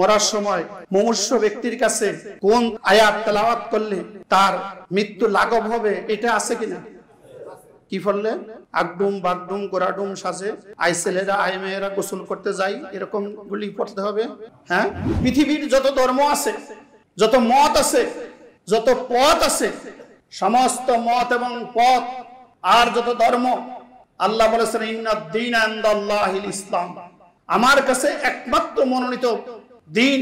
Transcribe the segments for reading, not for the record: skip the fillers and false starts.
মরার সময় মুমূর্ষ ব্যক্তির কাছে কোন আয়াত তেলাওয়াত করলে তার মৃত্যু লাঘব হবে, এটা আছে কিনা? কি বললে? আগডুম বাগডুম গোরাডুম সাজে, আই ছেলেরা আই মেয়েরা গোসল করতে যাই, এরকম গুলি পড়তে হবে। হ্যাঁ, পৃথিবীর যত ধর্ম আছে, যত মত আছে, যত পথ আছে, সমস্ত মত এবং পথ আর যত ধর্ম, আল্লাহ বলেছেন ইন্নাদ দীনা ইনদাল্লাহিল ইসলাম, আমার কাছে একমাত্র মনোনীত দিন,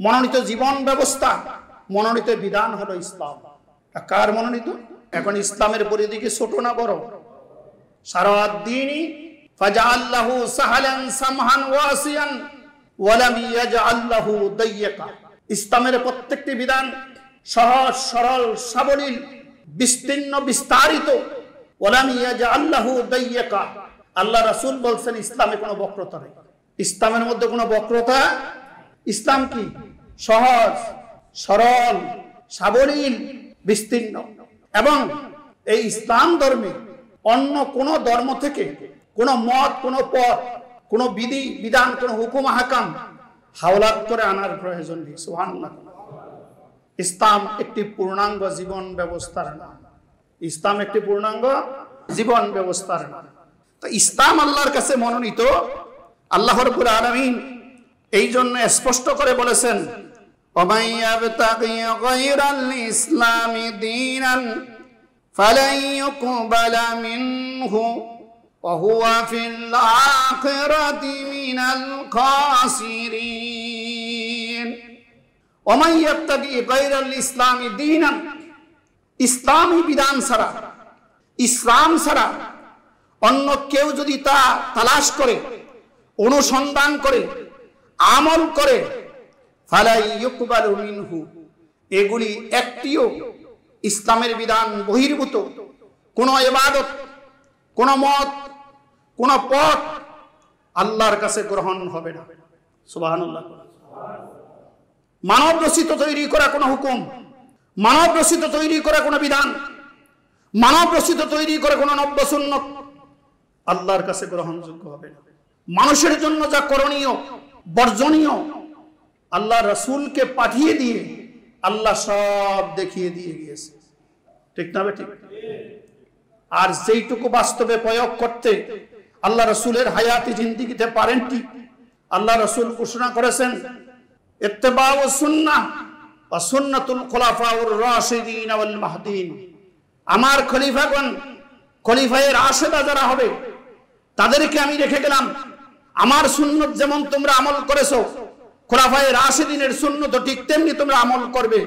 মনোনীত জীবন ব্যবস্থা, মনোনীত বিধান হলো ইসলাম। কার মনোনীত? এখন ইসলামের পরিধি কি ছোট না বড়? সারাদ্দীনি ফাজআল্লাহু সাহলান সামহান ওয়াসিয়ান ওয়া লাম ইয়াজআল্লাহু দাইয়্যিকা। ইসলামের প্রত্যেকটি বিধান সহজ সরল সাবলীল বিস্তীর্ণ বিস্তারিত। ওয়া লাম ইয়াজআল্লাহু দাইয়্যিকা। আল্লাহ রাসূল বলেন ইসলামে কোনো বক্রতা নেই, ইসলামের মধ্যে কোনো বক্রতা। ইসলাম কি? সহজ সরল সাবলীল বিস্তীর্ণ। এবং এই ইসলাম ধর্মে অন্য কোন ধর্ম থেকে কোন মত, কোন পথ, কোন বিধি বিধান, কোন হুকুম হাকাম হাওলাত করে আনার প্রয়োজন নেই। সুবহানাল্লাহ। ইসলাম একটি পূর্ণাঙ্গ জীবন ব্যবস্থার নাম। ইসলাম একটি পূর্ণাঙ্গ জীবন ব্যবস্থার নাম। তো ইসলাম আল্লাহর কাছে মনোনীত। আল্লাহ রাব্বুল আলামিন এই জন্য স্পষ্ট করে বলেছেন وَمَن يَبْتَغِي غَيْرَ الْإِسْلَامِ دِينًا فَلَن يُقْبَلَ مِنْهُ وَهُوَ فِي الْآخِرَةِ مِنَ الْخَاسِرِينَ وَمَن يَبْتَغِي غَيْرَ الْإِسْلَامِ دِينًا, ইসলামী বিধান ছাড়া, ইসলাম ছাড়া অন্য কেউ যদি তা তালাশ করে, অনুসন্ধান করে, আমল করে, ফালাই ইউকবালু মিনহু, এগুলি একটিও ইসলামের বিধান বহির্ভূত কোন ইবাদত, কোন মত, কোন পথ আল্লাহর কাছে গ্রহণ হবে না। সুবহানাল্লাহ। মানব রচিত তৈরি করা কোন হুকুম, মানব রচিত তৈরি করা কোন বিধান, মানব রচিত তৈরি করা কোন নব্য সুন্নাত আল্লাহর কাছে গ্রহণযোগ্য হবে না। মানুষের জন্য যা করণীয় বর্জনীয় আল্লাহ রাসূলকে পাঠিয়ে দিয়ে আল্লাহ সব দেখিয়ে দিয়ে গিয়েছে। ঠিক না ঠিক? আর যেইটুকু বাস্তবে প্রয়োগ করতে আল্লাহ রাসূলের হায়াতি জিন্দেগিতে পারেন ঠিক, আল্লাহ রাসূল ঘোষণা করেছেন ইত্তিবাউস সুন্নাহ ওয়া সুন্নাতুল খুলাফাউর রাশিদিন ওয়াল মাহদিন। আমার খলিফাগণ, খলিফায়ে রাশিদা যারা হবে তাদেরকে আমি রেখে গেলাম। আমার সুন্নত যেমন তোমরা আমল করেছো, খোলাফায়ে রাশিদিনের সুন্নত ঠিক তেমনি তোমরা আমল করবে।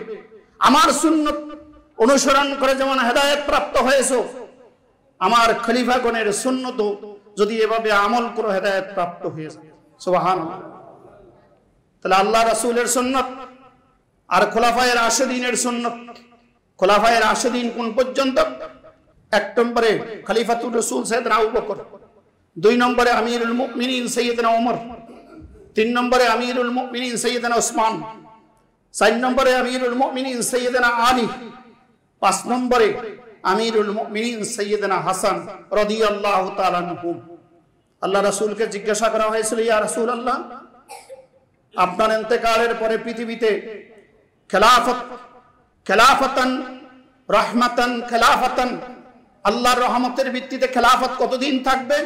আমার সুন্নত অনুসরণ করে যেমন হেদায়েত প্রাপ্ত হয়েছো, আমার খলিফাগণের সুন্নত যদি এভাবে আমল করো হেদায়েত প্রাপ্ত হয়ে যাবে। সুবহানাল্লাহ। তাহলে আল্লাহ রাসূলের সুন্নত আর খোলাফায়ে রাশিদিনের সুন্নত। খোলাফায়ে রাশিদিন কোন পর্যন্ত? এক নম্বরে খলিফাতুর রাসূল সাইয়েদনা আবু বকর, দুই নম্বরে আমিরুল মুমিনিন সাইয়েদনা ওমর, তিন নম্বরে আমিরুল মুমিনিন সাইয়েদনা উসমান, চার নম্বরে আমিরুল মুমিনিন সাইয়েদনা আলী, পাঁচ নম্বরে আমিরুল মুমিনিন সাইয়েদনা হাসান রাদিয়াল্লাহু তাআলা আনহু। আল্লাহ রাসূলকে জিজ্ঞাসা করা হয়েছিল, ইয়া রাসূলুল্লাহ, আপনার ইন্তেকালের পরে পৃথিবীতে খেলাফতান রাহমাতান খেলাফতান, আল্লাহর রহমতের ভিত্তিতে খেলাফত কতদিন থাকবে?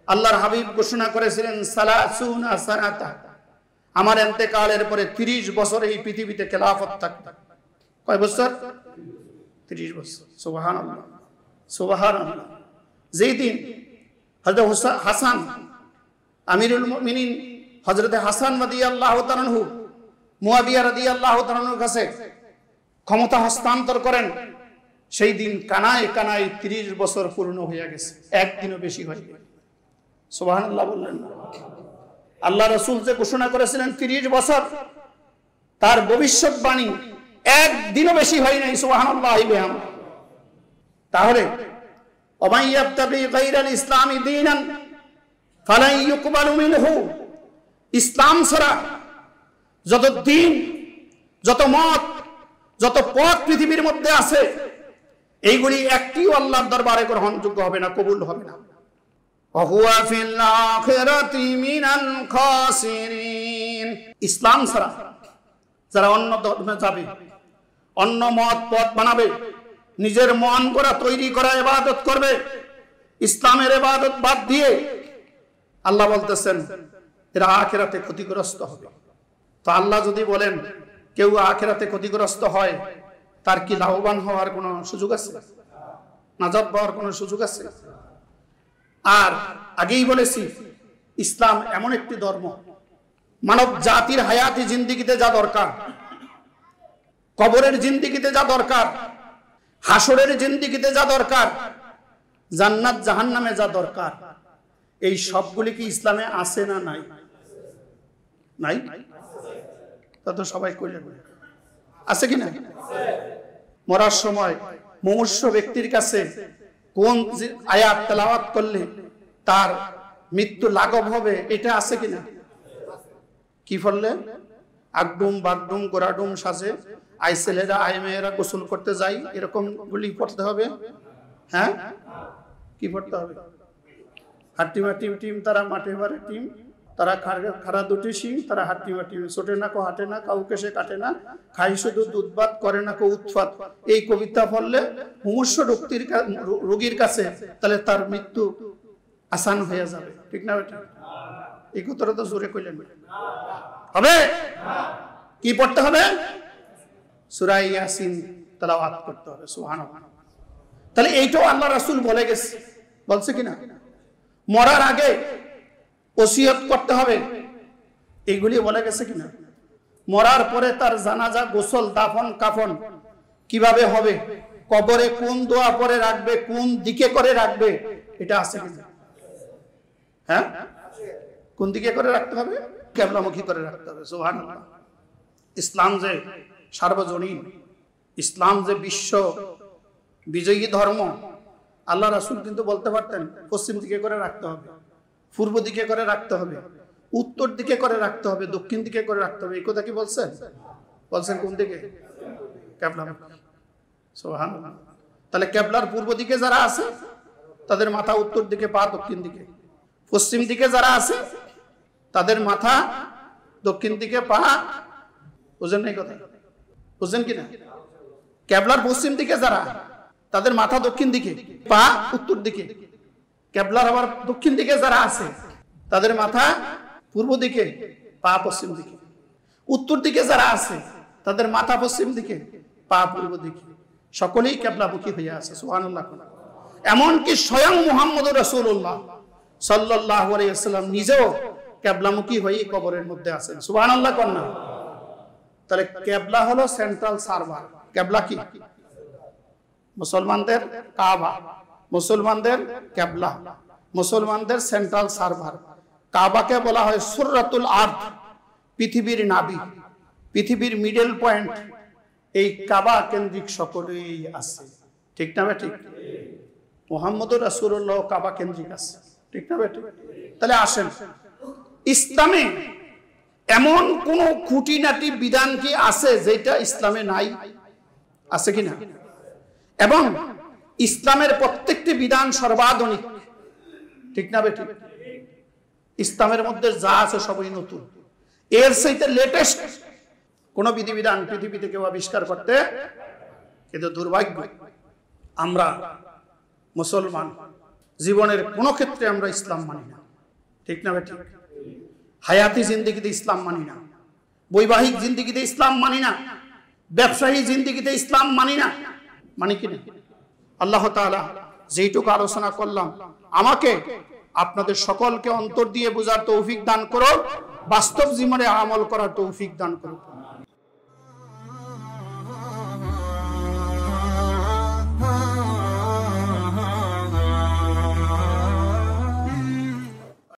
আল্লাহর হাবিব ঘোষণা করেছিলেন সালাসুনা সানাতা, আমার ইন্তেকালের পরে 30 বছর এই পৃথিবীতে খেলাফত থাকবে। কয় বছর? 30 বছর। সুবহানাল্লাহ, সুবহানাল্লাহ। যেই দিন হযরত হাসান আমিরুল মুমিনিন হযরত হাসান রাদিয়াল্লাহু তাআলা আনহু মুয়াবিয়া রাদিয়াল্লাহু তাআলা আনহুর কাছে ক্ষমতা হস্তান্তর করেন, সেই দিন কানায় কানায় 30 বছর পূর্ণ হয়ে গেছে, একদিনও বেশি হয়নি। সুবহানাল্লাহ বললেন না? আল্লাহ রাসূল যে ঘোষণা করেছিলেন 30 বছর, তার ভবিষ্যৎবাণী একদিনও বেশি হয় নাই। সুবহানাল্লাহ। তাহলে ওমান ইয়াবতাগি গায়রাল ইসলামি দীনান ফালান ইউকবালু মিনহু, ইসলাম ছাড়া যত দিন, যত মত, যত পথ পৃথিবীর মধ্যে আছে, এইগুলি একটিও আল্লাহর দরবারে গ্রহণযোগ্য হবে না, কবুল হবে না। ওয়া হুয়া ফিল আখিরাতি মিনাল খাসিরিন। ইসলাম ছাড়া যারা অন্য ধর্মে যাবে, অন্য মত পথ বানাবে, নিজের মন করা তৈরি করা ইবাদত করবে, ইসলামের ইবাদত বাদ দিয়ে, আল্লাহ বলতেছেন এরা আখিরাতে ক্ষতিগ্রস্ত হবে। তো আল্লাহ যদি বলেন কেউ আখিরাতে ক্ষতিগ্রস্ত হয়, তার কি লাভবান হওয়ার কোনো সুযোগ আছে? নাজাত পাওয়ার কোনো সুযোগ আছে? আর আগেই বলেছি, ইসলাম এমন একটি ধর্ম, মানব জাতির হায়াতি জিন্দেগিতে যা দরকার, কবরের জিন্দেগিতে যা দরকার, হাসরের জিন্দেগিতে যা দরকার, জান্নাত জাহান্নামে যা দরকার, এই সবগুলি কি ইসলামে আছে না নাই? নাই? তা তো সবাই কইলেন আছে কি না? মরার সময় মুমূর্ষু ব্যক্তির কাছে কোন আয়াত তেলাওয়াত করলে তার মৃত্যু লাঘব হবে, এটা আছে কিনা? কি বললে? আগডুম বাগডুম গোরাডুম সাজে, আই ছেলেরা আই মেয়েরা গোসল করতে যাই, এরকম গুলি পড়তে হবে? হ্যাঁ, কি পড়তে হবে? হাট্টিমা টিম টিম তারা মাঠে বারে টিম, তারা খারা দুটি সিং, তারা হাট্টিমা টিম, ছোটে না কো হাটে না, কাউকে সে কাটে না, খাই শুধু দুধ-ভাত, করে না কো উৎপাত। এই কবিতা পড়লে মুমূর্ষু রোগীর কাছে তাহলে তার মৃত্যু আসান হয়ে যাবে, ঠিক না বেটা? এই কথাটা তো জোরে কইলেন হবে। কি পড়তে হবে? সূরা ইয়াসিন তেলাওয়াত করতে হবে। সুবহানাল্লাহ। তাহলে এইটাও আল্লাহ রাসূল বলে গেছে, বলছে কিনা? মরার আগে ওসিয়ত করতে হবে, এইগুলি বলে গেছে কিনা? মরার পরে তার জানাজা, গোসল, দাফন কাফন কিভাবে হবে, কবরে কোন দোয়া পরে রাখবে, কোন দিকে করে রাখবে, এটা আছে কিনা? হ্যাঁ, কোন দিকে করে রাখতে হবে? কিবলামুখী করে রাখতে হবে। সুবহানাল্লাহ। ইসলাম যে সার্বজনীন, ইসলাম যে বিশ্ব বিজয়ী ধর্ম, আল্লাহ রাসূল কিন্তু বলতে পারতেন পশ্চিম দিকে করে রাখতে হবে, পূর্ব দিকে করে রাখতে হবে, উত্তর দিকে করে রাখতে হবে, দক্ষিণ দিকে করে রাখতে হবে। এই কথা কি বলছেন? বলছেন কোন দিকে? কিবলামুখী। সুবহানাল্লাহ। তাহলে কিবলার পূর্ব দিকে যারা আছে তাদের মাথা উত্তর দিকে, পা দক্ষিণ দিকে। পশ্চিম দিকে যারা আছে তাদের মাথা দক্ষিণ দিকে, পা, বুঝেন না এই কথা? বুঝেন কিনা? কিবলার পশ্চিম দিকে যারা, তাদের মাথা দক্ষিণ দিকে, পা উত্তর দিকে। কিবলার আবার দক্ষিণ দিকে যারা আছে তাদের মাথা পূর্ব দিকে, পা পশ্চিম দিকে। উত্তর দিকে যারা আছে তাদের মাথা পশ্চিম দিকে, পা পূর্ব দিকে। সকলেই কিবলামুখী হয়ে আছে। সুবহানাল্লাহ। এমনকি স্বয়ং মুহাম্মদুর রাসূলুল্লাহ সাল্লাল্লাহু আলাইহি ওয়াসাল্লাম নিজেও কিবলামুখী হয়ে কবরের মধ্যে আছেন। সুবহানাল্লাহ কন্যা। তাহলে কিবলা হলো সেন্ট্রাল সার্ভার। কিবলা কি? মুসলমানদের কাবা, মুসলমানদের কিবলা, মুসলমানদের সেন্ট্রাল সার্ভার। কাবাকে বলা হয় সুররাতুল আরদ, পৃথিবীর নাভি, পৃথিবীর মিডল পয়েন্ট। এই কাবা কেন্দ্রিক সকলেই আছে, ঠিক না বেঠিক? মুহাম্মদুর রাসূলুল্লাহ কাবা কেন্দ্রিক আছে, ঠিক না বেঠিক? তাহলে আসেন, ইসলামে এমন কোন খুঁটিনাটি বিধান কি আছে যেটা ইসলামে নাই? আছে কিনা? এবং ইসলামের প্রত্যেকটি বিধান সর্বাধুনিক, ঠিক না বেঠিক? ইসলামের মধ্যে যা আছে সবই নতুন। এর চাইতে লেটেস্ট কোন বিধিবিধান পৃথিবীতে কেউ আবিষ্কার করতে, কিন্তু দুর্ভাগ্য আমরা মুসলমান জীবনের কোন ক্ষেত্রে আমরা ইসলাম মানি না, ঠিক না বেঠিক? হায়াতি জিন্দেগিতে ইসলাম মানি না, বৈবাহিক জিন্দেগিতে ইসলাম মানি না, ব্যবসায়ী জিন্দেগিতে ইসলাম মানি না। মানি কিনা? আল্লাহ তাআলা যেইটুকু আলোচনা করলাম, আমাকে আপনাদের সকলকে অন্তর দিয়ে বোঝার তৌফিক দান করো, বাস্তব জীবনে আমল করার তৌফিক দান করো।